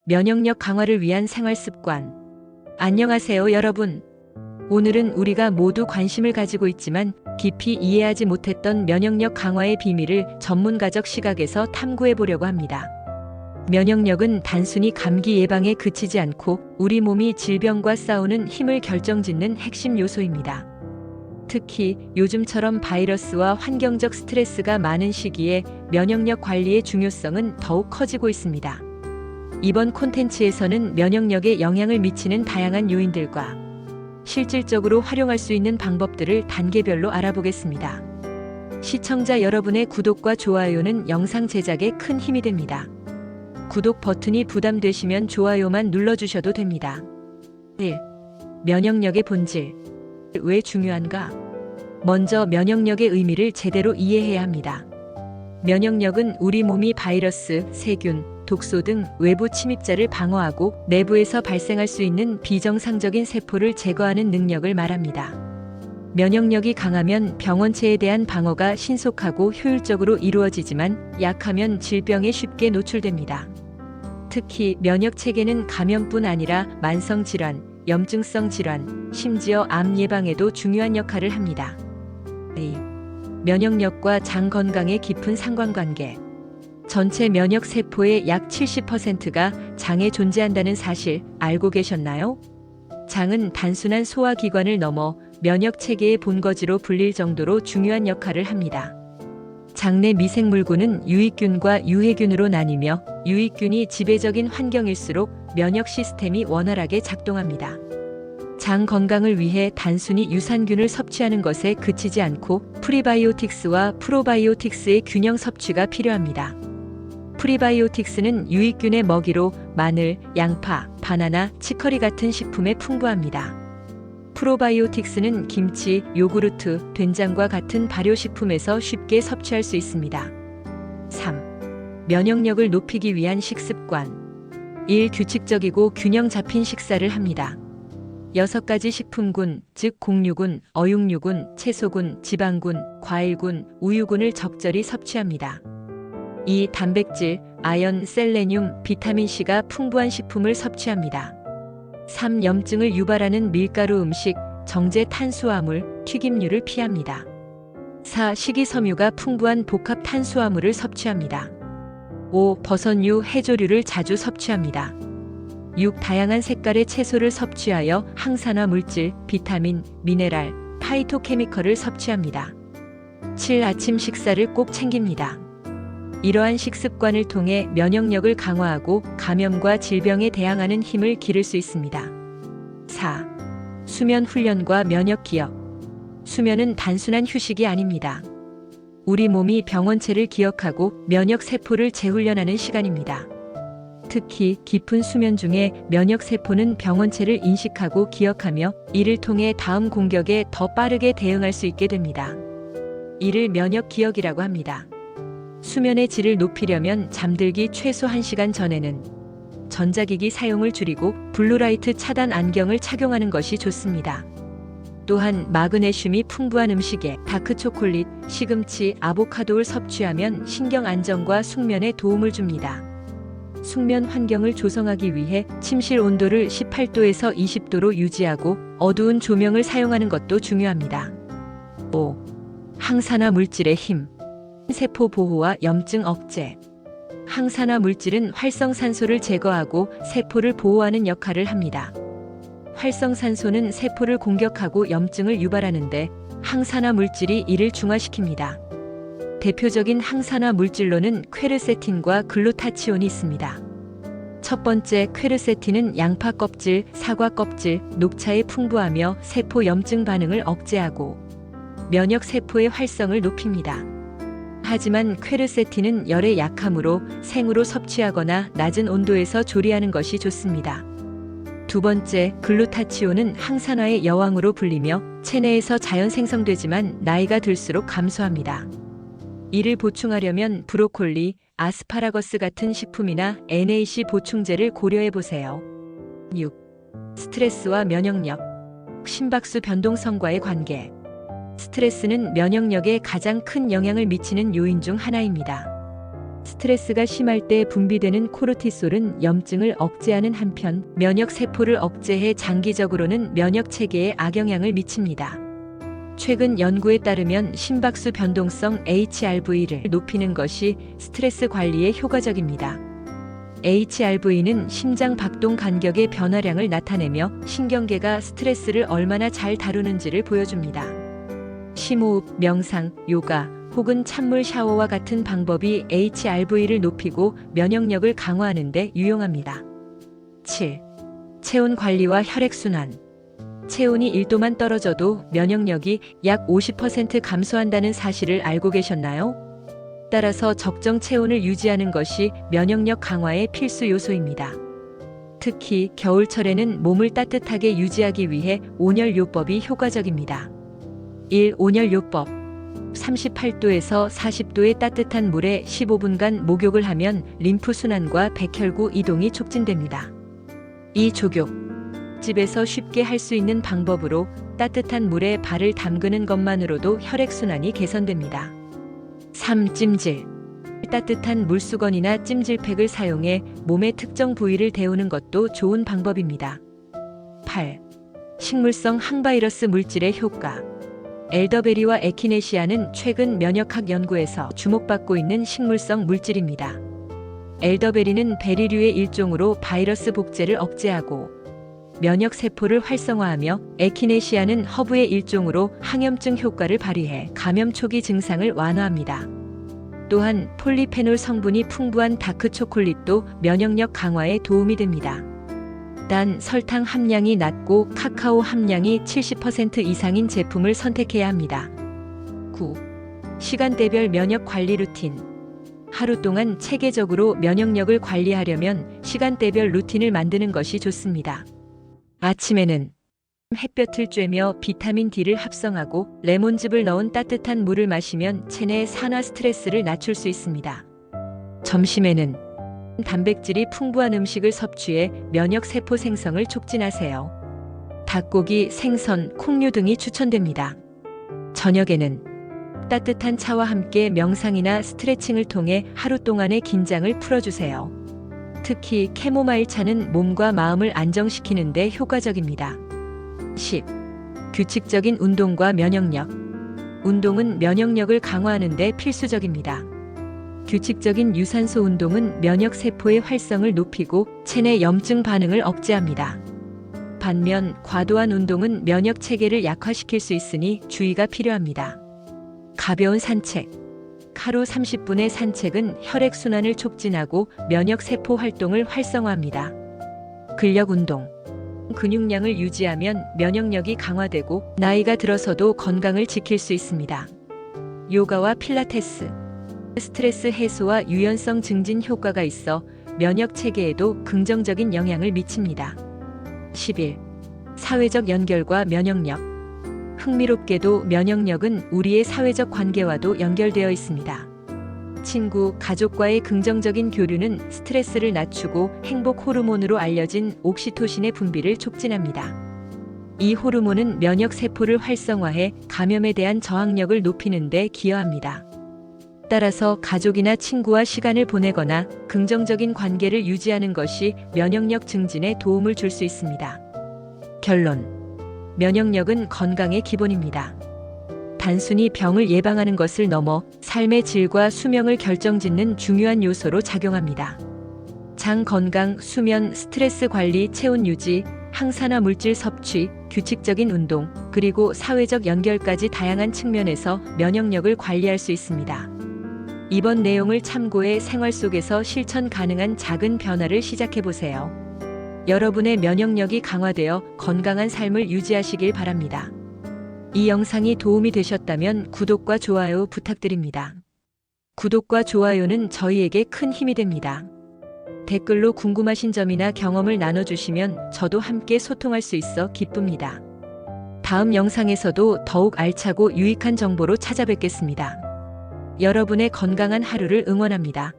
면역력 강화를 위한 생활 습관. 안녕하세요, 여러분. 오늘은 우리가 모두 관심을 가지고 있지만 깊이 이해하지 못했던 면역력 강화의 비밀을 전문가적 시각에서 탐구해 보려고 합니다. 면역력은 단순히 감기 예방에 그치지 않고 우리 몸이 질병과 싸우는 힘을 결정짓는 핵심 요소입니다. 특히 요즘처럼 바이러스와 환경적 스트레스가 많은 시기에 면역력 관리의 중요성은 더욱 커지고 있습니다. 이번 콘텐츠에서는 면역력에 영향을 미치는 다양한 요인들과 실질적으로 활용할 수 있는 방법들을 단계별로 알아보겠습니다. 시청자 여러분의 구독과 좋아요는 영상 제작에 큰 힘이 됩니다. 구독 버튼이 부담되시면 좋아요만 눌러주셔도 됩니다. 1. 면역력의 본질. 왜 중요한가? 먼저 면역력의 의미를 제대로 이해해야 합니다. 면역력은 우리 몸이 바이러스, 세균, 독소 등 외부 침입자를 방어하고 내부에서 발생할 수 있는 비정상적인 세포를 제거하는 능력을 말합니다. 면역력이 강하면 병원체에 대한 방어가 신속하고 효율적으로 이루어지지만 약하면 질병에 쉽게 노출됩니다. 특히 면역 체계는 감염뿐 아니라 만성 질환, 염증성 질환, 심지어 암 예방에도 중요한 역할을 합니다. 2. 면역력과 장 건강의 깊은 상관관계. 전체 면역 세포의 약 70%가 장에 존재한다는 사실 알고 계셨나요? 장은 단순한 소화기관을 넘어 면역 체계의 본거지로 불릴 정도로 중요한 역할을 합니다. 장 내 미생물군은 유익균과 유해균으로 나뉘며 유익균이 지배적인 환경일수록 면역 시스템이 원활하게 작동합니다. 장 건강을 위해 단순히 유산균을 섭취하는 것에 그치지 않고 프리바이오틱스와 프로바이오틱스의 균형 섭취가 필요합니다. 프리바이오틱스는 유익균의 먹이로 마늘, 양파, 바나나, 치커리 같은 식품에 풍부합니다. 프로바이오틱스는 김치, 요구르트, 된장과 같은 발효식품에서 쉽게 섭취할 수 있습니다. 3. 면역력을 높이기 위한 식습관. 1. 규칙적이고 균형 잡힌 식사를 합니다. 6가지 식품군, 즉 곡류군, 어육류군, 채소군, 지방군, 과일군, 우유군을 적절히 섭취합니다. 2. 단백질, 아연, 셀레늄, 비타민C가 풍부한 식품을 섭취합니다. 3. 염증을 유발하는 밀가루 음식, 정제 탄수화물, 튀김류를 피합니다. 4. 식이섬유가 풍부한 복합 탄수화물을 섭취합니다. 5. 버섯류, 해조류를 자주 섭취합니다. 6. 다양한 색깔의 채소를 섭취하여 항산화 물질, 비타민, 미네랄, 파이토케미컬을 섭취합니다. 7. 아침 식사를 꼭 챙깁니다. 이러한 식습관을 통해 면역력을 강화하고 감염과 질병에 대항하는 힘을 기를 수 있습니다. 4. 수면 훈련과 면역 기억. 수면은 단순한 휴식이 아닙니다. 우리 몸이 병원체를 기억하고 면역 세포를 재훈련하는 시간입니다. 특히 깊은 수면 중에 면역 세포는 병원체를 인식하고 기억하며 이를 통해 다음 공격에 더 빠르게 대응할 수 있게 됩니다. 이를 면역 기억이라고 합니다. 수면의 질을 높이려면 잠들기 최소 1시간 전에는 전자기기 사용을 줄이고 블루라이트 차단 안경을 착용하는 것이 좋습니다. 또한 마그네슘이 풍부한 음식에 다크초콜릿, 시금치, 아보카도를 섭취하면 신경 안정과 숙면에 도움을 줍니다. 숙면 환경을 조성하기 위해 침실 온도를 18도에서 20도로 유지하고 어두운 조명을 사용하는 것도 중요합니다. 5. 항산화 물질의 힘. 세포 보호와 염증 억제. 항산화 물질은 활성산소를 제거하고 세포를 보호하는 역할을 합니다. 활성산소는 세포를 공격하고 염증을 유발하는데 항산화 물질이 이를 중화시킵니다. 대표적인 항산화 물질로는 퀘르세틴과 글루타치온이 있습니다. 첫 번째 퀘르세틴은 양파 껍질, 사과 껍질, 녹차에 풍부하며 세포 염증 반응을 억제하고 면역 세포의 활성을 높입니다. 하지만 퀘르세틴은 열에 약하므로 생으로 섭취하거나 낮은 온도에서 조리하는 것이 좋습니다. 두 번째, 글루타치온은 항산화의 여왕으로 불리며 체내에서 자연 생성되지만 나이가 들수록 감소합니다. 이를 보충하려면 브로콜리, 아스파라거스 같은 식품이나 NAC 보충제를 고려해 보세요. 6. 스트레스와 면역력. 심박수 변동성과의 관계. 스트레스는 면역력에 가장 큰 영향을 미치는 요인 중 하나입니다. 스트레스가 심할 때 분비되는 코르티솔은 염증을 억제하는 한편 면역 세포를 억제해 장기적으로는 면역 체계에 악영향을 미칩니다. 최근 연구에 따르면 심박수 변동성 HRV를 높이는 것이 스트레스 관리에 효과적입니다. HRV는 심장 박동 간격의 변화량을 나타내며 신경계가 스트레스를 얼마나 잘 다루는지를 보여줍니다. 심호흡, 명상, 요가 혹은 찬물 샤워와 같은 방법이 HRV를 높이고 면역력을 강화하는 데 유용합니다. 7. 체온 관리와 혈액순환. 체온이 1도만 떨어져도 면역력이 약 50% 감소한다는 사실을 알고 계셨나요? 따라서 적정 체온을 유지하는 것이 면역력 강화의 필수 요소입니다. 특히 겨울철에는 몸을 따뜻하게 유지하기 위해 온열요법이 효과적입니다. 1. 온열요법. 38도에서 40도의 따뜻한 물에 15분간 목욕을 하면 림프 순환과 백혈구 이동이 촉진됩니다. 2. 조교. 집에서 쉽게 할 수 있는 방법으로 따뜻한 물에 발을 담그는 것만으로도 혈액순환이 개선됩니다. 3. 찜질. 따뜻한 물수건이나 찜질팩을 사용해 몸의 특정 부위를 데우는 것도 좋은 방법입니다. 8. 식물성 항바이러스 물질의 효과. 엘더베리와 에키네시아는 최근 면역학 연구에서 주목받고 있는 식물성 물질입니다. 엘더베리는 베리류의 일종으로 바이러스 복제를 억제하고 면역 세포를 활성화하며 에키네시아는 허브의 일종으로 항염증 효과를 발휘해 감염 초기 증상을 완화합니다. 또한 폴리페놀 성분이 풍부한 다크 초콜릿도 면역력 강화에 도움이 됩니다. 단 설탕 함량이 낮고 카카오 함량이 70% 이상인 제품을 선택해야 합니다. 9. 시간대별 면역 관리 루틴. 하루 동안 체계적으로 면역력을 관리하려면 시간대별 루틴을 만드는 것이 좋습니다. 아침에는 햇볕을 쬐며 비타민 D를 합성하고 레몬즙을 넣은 따뜻한 물을 마시면 체내 산화 스트레스를 낮출 수 있습니다. 점심에는 단백질이 풍부한 음식을 섭취해 면역 세포 생성을 촉진하세요. 닭고기, 생선, 콩류 등이 추천됩니다. 저녁에는 따뜻한 차와 함께 명상이나 스트레칭을 통해 하루 동안의 긴장을 풀어주세요. 특히 캐모마일 차는 몸과 마음을 안정시키는 데 효과적입니다. 10. 규칙적인 운동과 면역력. 운동은 면역력을 강화하는 데 필수적입니다. 규칙적인 유산소 운동은 면역 세포의 활성을 높이고 체내 염증 반응을 억제합니다. 반면 과도한 운동은 면역 체계를 약화시킬 수 있으니 주의가 필요합니다. 가벼운 산책. 하루 30분의 산책은 혈액순환을 촉진하고 면역 세포 활동을 활성화합니다. 근력 운동. 근육량을 유지하면 면역력이 강화되고 나이가 들어서도 건강을 지킬 수 있습니다. 요가와 필라테스. 스트레스 해소와 유연성 증진 효과가 있어 면역 체계에도 긍정적인 영향을 미칩니다. 11. 사회적 연결과 면역력. 흥미롭게도 면역력은 우리의 사회적 관계와도 연결되어 있습니다. 친구, 가족과의 긍정적인 교류는 스트레스를 낮추고 행복 호르몬으로 알려진 옥시토신의 분비를 촉진합니다. 이 호르몬은 면역 세포를 활성화해 감염에 대한 저항력을 높이는 데 기여합니다. 따라서 가족이나 친구와 시간을 보내거나 긍정적인 관계를 유지하는 것이 면역력 증진에 도움을 줄 수 있습니다. 결론. 면역력은 건강의 기본입니다. 단순히 병을 예방하는 것을 넘어 삶의 질과 수명을 결정짓는 중요한 요소로 작용합니다. 장 건강, 수면, 스트레스 관리, 체온 유지, 항산화 물질 섭취, 규칙적인 운동, 그리고 사회적 연결까지 다양한 측면에서 면역력을 관리할 수 있습니다. 이번 내용을 참고해 생활 속에서 실천 가능한 작은 변화를 시작해 보세요. 여러분의 면역력이 강화되어 건강한 삶을 유지하시길 바랍니다. 이 영상이 도움이 되셨다면 구독과 좋아요 부탁드립니다. 구독과 좋아요는 저희에게 큰 힘이 됩니다. 댓글로 궁금하신 점이나 경험을 나눠주시면 저도 함께 소통할 수 있어 기쁩니다. 다음 영상에서도 더욱 알차고 유익한 정보로 찾아뵙겠습니다. 여러분의 건강한 하루를 응원합니다.